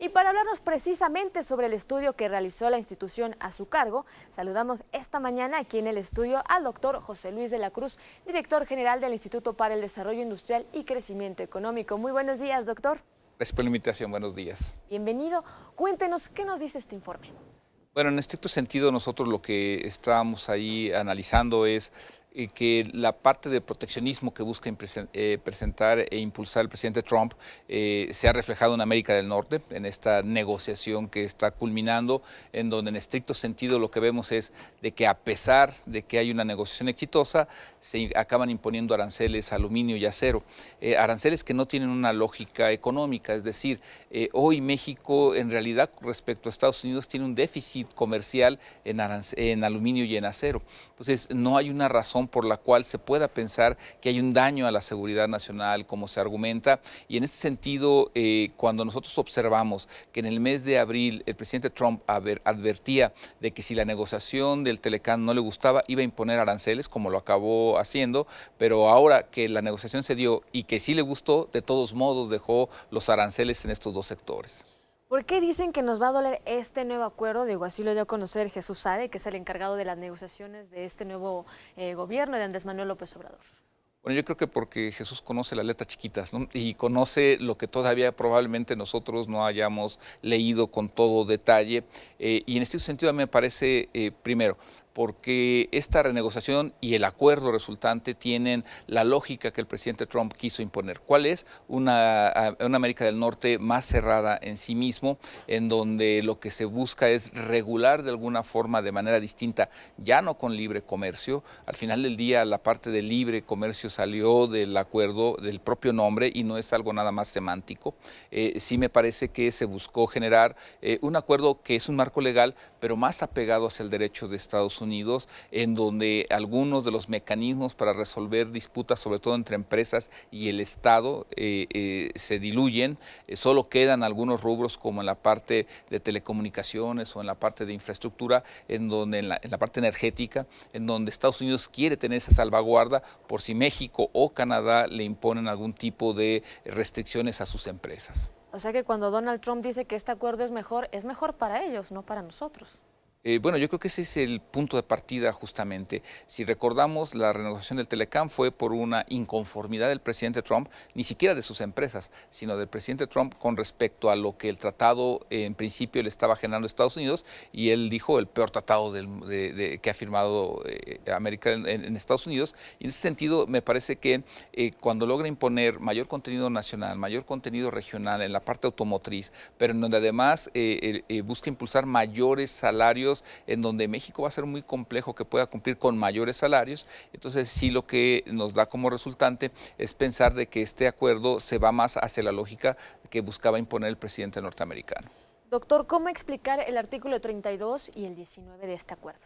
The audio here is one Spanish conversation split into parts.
Y para hablarnos precisamente sobre el estudio que realizó la institución a su cargo, saludamos esta mañana aquí en el estudio al doctor José Luis de la Cruz, director general del Instituto para el Desarrollo Industrial y Crecimiento Económico. Muy buenos días, doctor. Gracias por la invitación, buenos días. Bienvenido. Cuéntenos, ¿qué nos dice este informe? Bueno, en estricto sentido, nosotros lo que estábamos ahí analizando es que la parte de proteccionismo que busca presentar e impulsar el presidente Trump se ha reflejado en América del Norte, en esta negociación que está culminando, en donde en estricto sentido lo que vemos es de que a pesar de que hay una negociación exitosa, se acaban imponiendo aranceles a aluminio y acero, aranceles que no tienen una lógica económica, es decir, hoy México en realidad respecto a Estados Unidos tiene un déficit comercial en aluminio y en acero, entonces no hay una razón por la cual se pueda pensar que hay un daño a la seguridad nacional, como se argumenta, y en este sentido, cuando nosotros observamos que en el mes de abril el presidente Trump advertía de que si la negociación del Telecán no le gustaba, iba a imponer aranceles, como lo acabó haciendo, pero ahora que la negociación se dio y que sí le gustó, de todos modos dejó los aranceles en estos dos sectores. ¿Por qué dicen que nos va a doler este nuevo acuerdo? Digo, así lo dio a conocer Jesús Sade, que es el encargado de las negociaciones de este nuevo gobierno de Andrés Manuel López Obrador. Bueno, yo creo que porque Jesús conoce las letras chiquitas, ¿no? Y conoce lo que todavía probablemente nosotros no hayamos leído con todo detalle. Y en este sentido me parece, primero, porque esta renegociación y el acuerdo resultante tienen la lógica que el presidente Trump quiso imponer. ¿Cuál es? Una América del Norte más cerrada en sí mismo, en donde lo que se busca es regular de alguna forma, de manera distinta, ya no con libre comercio. Al final del día, la parte del libre comercio salió del acuerdo, del propio nombre, y no es algo nada más semántico. Sí me parece que se buscó generar un acuerdo que es un marco legal, pero más apegado hacia el derecho de Estados Unidos, en donde algunos de los mecanismos para resolver disputas, sobre todo entre empresas y el Estado, se diluyen. Solo quedan algunos rubros como en la parte de telecomunicaciones o en la parte de infraestructura, en donde en la parte energética, en donde Estados Unidos quiere tener esa salvaguarda por si México o Canadá le imponen algún tipo de restricciones a sus empresas. O sea que cuando Donald Trump dice que este acuerdo es mejor para ellos, no para nosotros. Bueno, yo creo que ese es el punto de partida justamente. Si recordamos, la renegociación del Telecán fue por una inconformidad del presidente Trump, ni siquiera de sus empresas, sino del presidente Trump con respecto a lo que el tratado en principio le estaba generando a Estados Unidos, y él dijo el peor tratado que ha firmado América en Estados Unidos. Y en ese sentido me parece que cuando logra imponer mayor contenido nacional, mayor contenido regional en la parte automotriz, pero en donde además busca impulsar mayores salarios, en donde México va a ser muy complejo que pueda cumplir con mayores salarios. Entonces sí, lo que nos da como resultante es pensar de que este acuerdo se va más hacia la lógica que buscaba imponer el presidente norteamericano. Doctor, ¿cómo explicar el artículo 32 y el 19 de este acuerdo?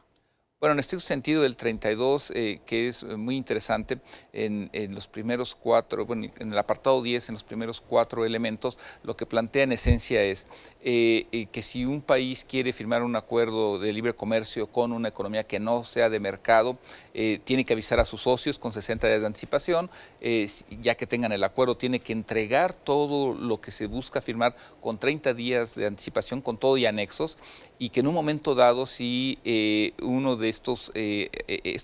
Bueno, en este sentido del 32, que es muy interesante, en los primeros cuatro, bueno, en el apartado 10, en los primeros cuatro elementos, lo que plantea en esencia es que si un país quiere firmar un acuerdo de libre comercio con una economía que no sea de mercado, tiene que avisar a sus socios con 60 días de anticipación, ya que tengan el acuerdo, tiene que entregar todo lo que se busca firmar con 30 días de anticipación, con todo y anexos, y que en un momento dado, si uno de estos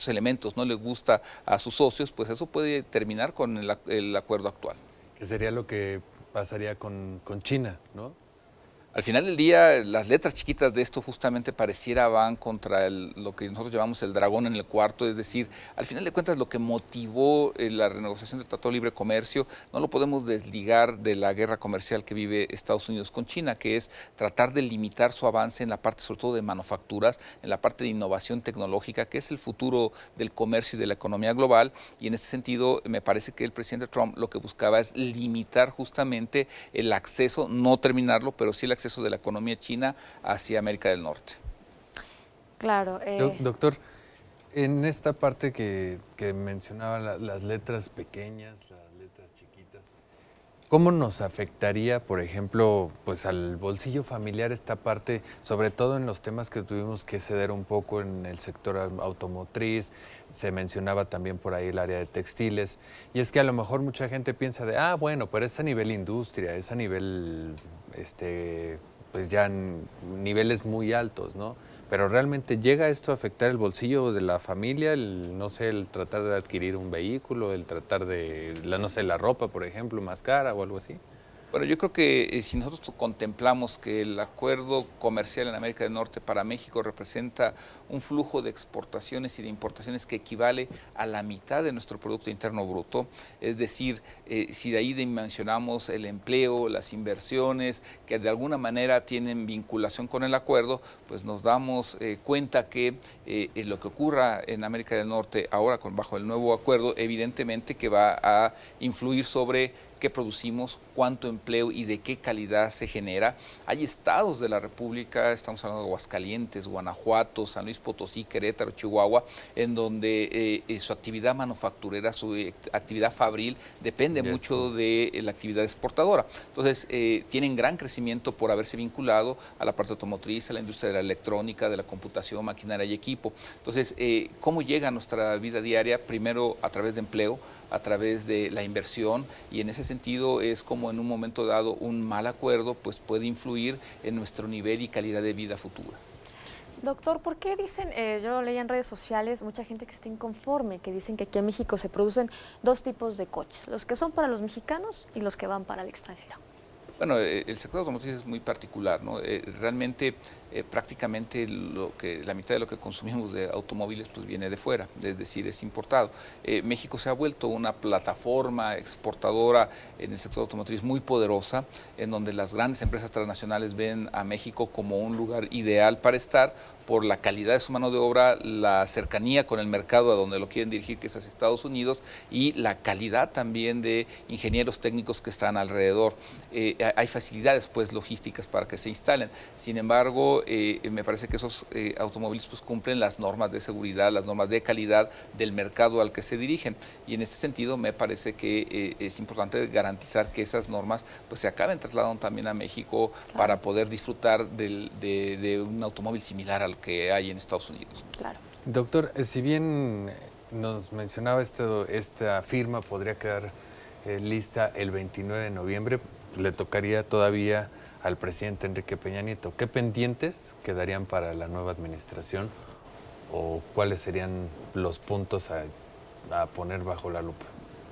elementos no le gusta a sus socios, pues eso puede terminar con el acuerdo actual. Que sería lo que pasaría con China, ¿no? Al final del día, las letras chiquitas de esto justamente pareciera van contra lo que nosotros llamamos el dragón en el cuarto, es decir, al final de cuentas lo que motivó la renegociación del Tratado de Libre Comercio no lo podemos desligar de la guerra comercial que vive Estados Unidos con China, que es tratar de limitar su avance en la parte sobre todo de manufacturas, en la parte de innovación tecnológica, que es el futuro del comercio y de la economía global, y en ese sentido me parece que el presidente Trump lo que buscaba es limitar justamente el acceso, no terminarlo, pero sí el acceso de la economía china hacia América del Norte. Claro. Doctor, en esta parte que mencionaba las letras pequeñas, las letras chiquitas, ¿cómo nos afectaría, por ejemplo, pues al bolsillo familiar esta parte, sobre todo en los temas que tuvimos que ceder un poco en el sector automotriz? Se mencionaba también por ahí el área de textiles, y es que a lo mejor mucha gente piensa de, bueno, pero es a nivel industria, es a nivel pues ya en niveles muy altos, ¿no? Pero realmente llega esto a afectar el bolsillo de la familia, no sé, el tratar de adquirir un vehículo, el tratar de, no sé, la ropa, por ejemplo, más cara o algo así. Bueno, yo creo que si nosotros contemplamos que el acuerdo comercial en América del Norte para México representa un flujo de exportaciones y de importaciones que equivale a la mitad de nuestro Producto Interno Bruto, es decir, si de ahí dimensionamos el empleo, las inversiones, que de alguna manera tienen vinculación con el acuerdo, pues nos damos cuenta que lo que ocurra en América del Norte ahora bajo el nuevo acuerdo, evidentemente que va a influir sobre qué producimos, cuánto empleo y de qué calidad se genera. Hay estados de la República, estamos hablando de Aguascalientes, Guanajuato, San Luis Potosí, Querétaro, Chihuahua, en donde su actividad manufacturera, su actividad fabril depende mucho de la actividad exportadora. Entonces, tienen gran crecimiento por haberse vinculado a la parte automotriz, a la industria de la electrónica, de la computación, maquinaria y equipo. Entonces, ¿cómo llega a nuestra vida diaria? Primero, a través de empleo, a través de la inversión, y en ese sentido es como en un momento dado un mal acuerdo pues puede influir en nuestro nivel y calidad de vida futura. Doctor, ¿por qué dicen, yo lo leí en redes sociales, mucha gente que está inconforme, que dicen que aquí en México se producen dos tipos de coches, los que son para los mexicanos y los que van para el extranjero? Bueno, el sector automotriz es muy particular, ¿no? Realmente prácticamente la mitad de lo que consumimos de automóviles pues viene de fuera, es decir, es importado. México se ha vuelto una plataforma exportadora en el sector automotriz muy poderosa, en donde las grandes empresas transnacionales ven a México como un lugar ideal para estar por la calidad de su mano de obra, la cercanía con el mercado a donde lo quieren dirigir, que es hacia Estados Unidos, y la calidad también de ingenieros técnicos que están alrededor. Hay facilidades pues logísticas para que se instalen. Sin embargo, me parece que esos automóviles pues cumplen las normas de seguridad, las normas de calidad del mercado al que se dirigen. Y en este sentido me parece que es importante garantizar que esas normas pues se acaben trasladando también a México, claro, para poder disfrutar de un automóvil similar al que hay en Estados Unidos. Claro. Doctor, si bien nos mencionaba esta firma podría quedar lista el 29 de noviembre, le tocaría todavía al presidente Enrique Peña Nieto. ¿Qué pendientes quedarían para la nueva administración o cuáles serían los puntos a poner bajo la lupa?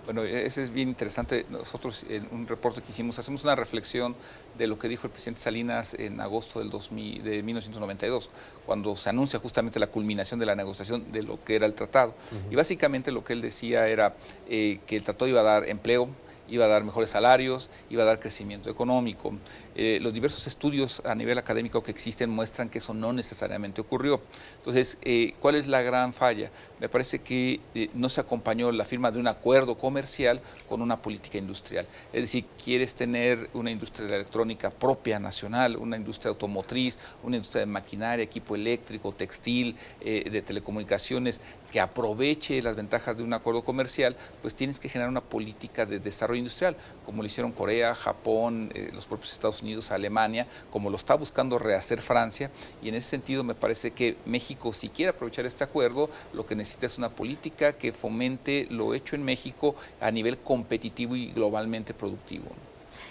Bueno, ese es bien interesante. Nosotros en un reporte que hicimos hacemos una reflexión de lo que dijo el presidente Salinas en agosto de 1992, cuando se anuncia justamente la culminación de la negociación de lo que era el tratado. Y básicamente lo que él decía era que el tratado iba a dar empleo, iba a dar mejores salarios, iba a dar crecimiento económico. Los diversos estudios a nivel académico que existen muestran que eso no necesariamente ocurrió. Entonces, ¿cuál es la gran falla? Me parece que no se acompañó la firma de un acuerdo comercial con una política industrial. Es decir, quieres tener una industria de la electrónica propia, nacional, una industria automotriz, una industria de maquinaria, equipo eléctrico, textil, de telecomunicaciones, que aproveche las ventajas de un acuerdo comercial, pues tienes que generar una política de desarrollo industrial, como lo hicieron Corea, Japón, los propios Estados Unidos, Alemania, como lo está buscando rehacer Francia, y en ese sentido me parece que México, si quiere aprovechar este acuerdo, lo que necesita es una política que fomente lo hecho en México a nivel competitivo y globalmente productivo.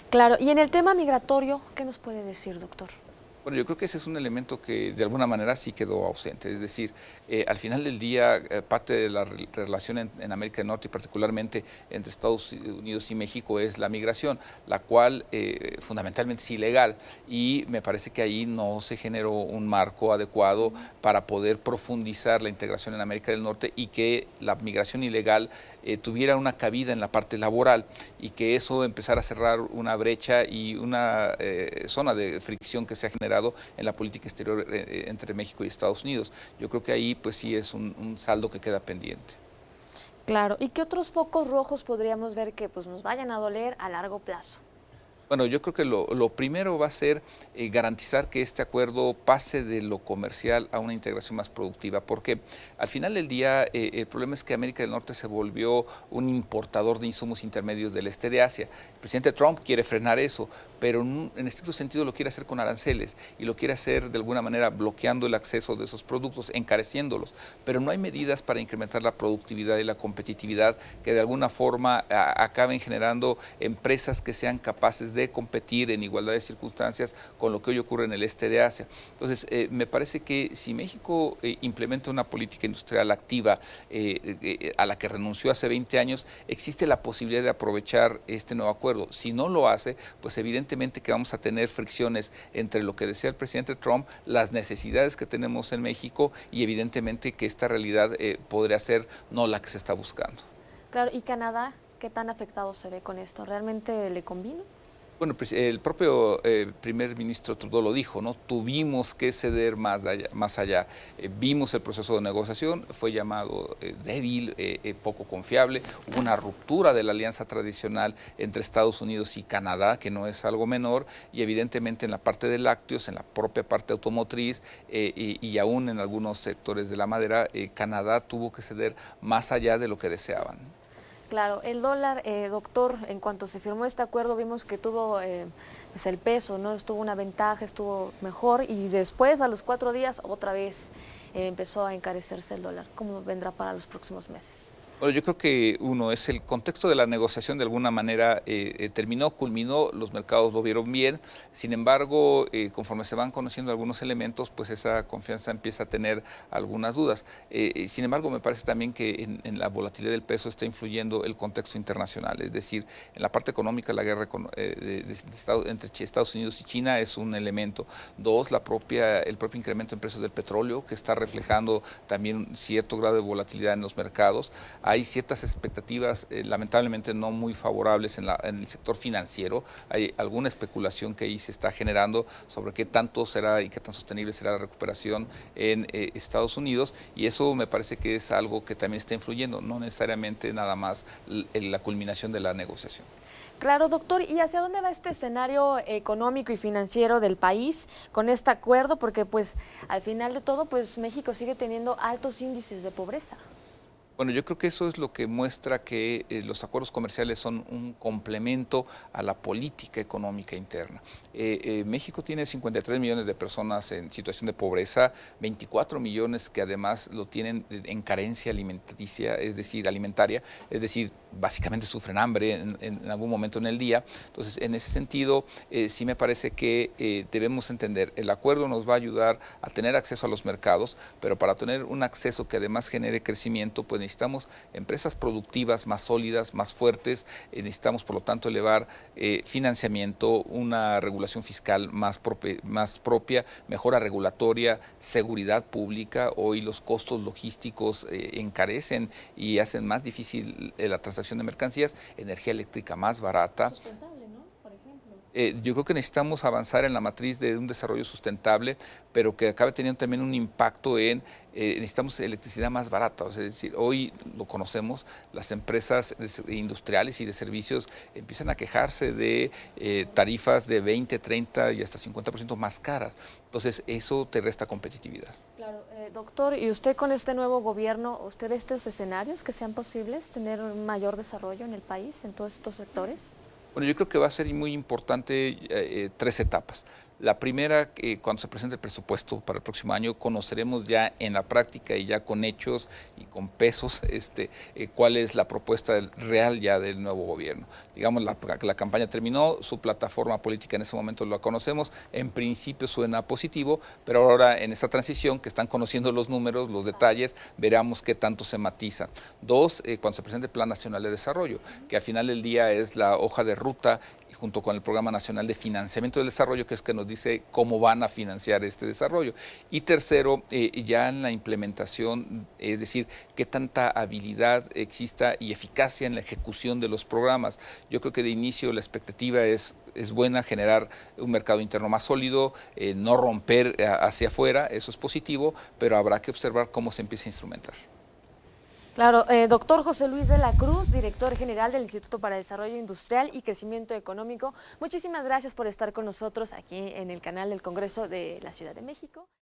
Claro, y en el tema migratorio, ¿qué nos puede decir, doctor? Bueno, yo creo que ese es un elemento que de alguna manera sí quedó ausente. Es decir, al final del día, parte de la relación en América del Norte y particularmente entre Estados Unidos y México es la migración, la cual fundamentalmente es ilegal, y me parece que ahí no se generó un marco adecuado para poder profundizar la integración en América del Norte y que la migración ilegal tuviera una cabida en la parte laboral y que eso empezara a cerrar una brecha y una zona de fricción que se ha generado en la política exterior entre México y Estados Unidos. Yo creo que ahí pues sí es un saldo que queda pendiente. Claro, ¿y qué otros focos rojos podríamos ver que pues nos vayan a doler a largo plazo? Bueno, yo creo que lo primero va a ser garantizar que este acuerdo pase de lo comercial a una integración más productiva, porque al final del día el problema es que América del Norte se volvió un importador de insumos intermedios del este de Asia. El presidente Trump quiere frenar eso, pero en estricto sentido lo quiere hacer con aranceles y lo quiere hacer de alguna manera bloqueando el acceso de esos productos, encareciéndolos, pero no hay medidas para incrementar la productividad y la competitividad que de alguna forma acaben generando empresas que sean capaces capaces de competir en igualdad de circunstancias con lo que hoy ocurre en el este de Asia. Entonces, me parece que si México implementa una política industrial activa a la que renunció hace 20 años, existe la posibilidad de aprovechar este nuevo acuerdo. Si no lo hace, pues evidentemente que vamos a tener fricciones entre lo que decía el presidente Trump, las necesidades que tenemos en México y evidentemente que esta realidad podría ser no la que se está buscando. Claro, ¿y Canadá qué tan afectado se ve con esto? ¿Realmente le convino? Bueno, pues el propio primer ministro Trudeau lo dijo, ¿no? Tuvimos que ceder más allá. Vimos el proceso de negociación, fue llamado débil, poco confiable. Hubo una ruptura de la alianza tradicional entre Estados Unidos y Canadá, que no es algo menor, y evidentemente en la parte de lácteos, en la propia parte automotriz y aún en algunos sectores de la madera, Canadá tuvo que ceder más allá de lo que deseaban. Claro, el dólar, doctor, en cuanto se firmó este acuerdo vimos que tuvo pues el peso, ¿no? Estuvo una ventaja, estuvo mejor y después a los 4 días otra vez empezó a encarecerse el dólar. ¿Cómo vendrá para los próximos meses? Bueno, yo creo que uno es el contexto de la negociación de alguna manera terminó, culminó, los mercados lo vieron bien, sin embargo, conforme se van conociendo algunos elementos, pues esa confianza empieza a tener algunas dudas. Sin embargo, me parece también que en la volatilidad del peso está influyendo el contexto internacional, es decir, en la parte económica la guerra entre Estados Unidos y China es un elemento. Dos, el propio incremento en precios del petróleo que está reflejando también cierto grado de volatilidad en los mercados. Hay ciertas expectativas lamentablemente no muy favorables en el sector financiero. Hay alguna especulación que ahí se está generando sobre qué tanto será y qué tan sostenible será la recuperación en Estados Unidos y eso me parece que es algo que también está influyendo, no necesariamente nada más la culminación de la negociación. Claro, doctor, ¿y hacia dónde va este escenario económico y financiero del país con este acuerdo? Porque pues al final de todo pues México sigue teniendo altos índices de pobreza. Bueno, yo creo que eso es lo que muestra que los acuerdos comerciales son un complemento a la política económica interna. México tiene 53 millones de personas en situación de pobreza, 24 millones que además lo tienen en carencia alimenticia, es decir, alimentaria, es decir, básicamente sufren hambre en algún momento en el día. Entonces, en ese sentido, sí me parece que debemos entender, el acuerdo nos va a ayudar a tener acceso a los mercados, pero para tener un acceso que además genere crecimiento, pues necesitamos empresas productivas más sólidas, más fuertes, necesitamos por lo tanto elevar financiamiento, una regulación fiscal más propia, mejora regulatoria, seguridad pública. Hoy los costos logísticos encarecen y hacen más difícil la transacción de mercancías, energía eléctrica más barata. Sustentable, ¿no? Por ejemplo. Yo creo que necesitamos avanzar en la matriz de un desarrollo sustentable, pero que acabe teniendo también un impacto en necesitamos electricidad más barata. Es decir, hoy lo conocemos, las empresas industriales y de servicios empiezan a quejarse de tarifas de 20, 30 y hasta 50% más caras. Entonces, eso te resta competitividad. Claro, doctor, ¿y usted con este nuevo gobierno, usted ve estos escenarios que sean posibles, tener un mayor desarrollo en el país, en todos estos sectores? Bueno, yo creo que va a ser muy importante 3 etapas. La primera, cuando se presente el presupuesto para el próximo año, conoceremos ya en la práctica y ya con hechos y con pesos cuál es la propuesta real ya del nuevo gobierno. Digamos, la campaña terminó, su plataforma política en ese momento la conocemos, en principio suena positivo, pero ahora en esta transición que están conociendo los números, los detalles, veremos qué tanto se matizan. 2, cuando se presente el Plan Nacional de Desarrollo, que al final del día es la hoja de ruta junto con el Programa Nacional de Financiamiento del Desarrollo, que es que nos dice cómo van a financiar este desarrollo. Y tercero, ya en la implementación, es decir, qué tanta habilidad exista y eficacia en la ejecución de los programas. Yo creo que de inicio la expectativa es buena, generar un mercado interno más sólido, no romper hacia afuera, eso es positivo, pero habrá que observar cómo se empieza a instrumentar. Claro, doctor José Luis de la Cruz, director general del Instituto para el Desarrollo Industrial y Crecimiento Económico, muchísimas gracias por estar con nosotros aquí en el canal del Congreso de la Ciudad de México.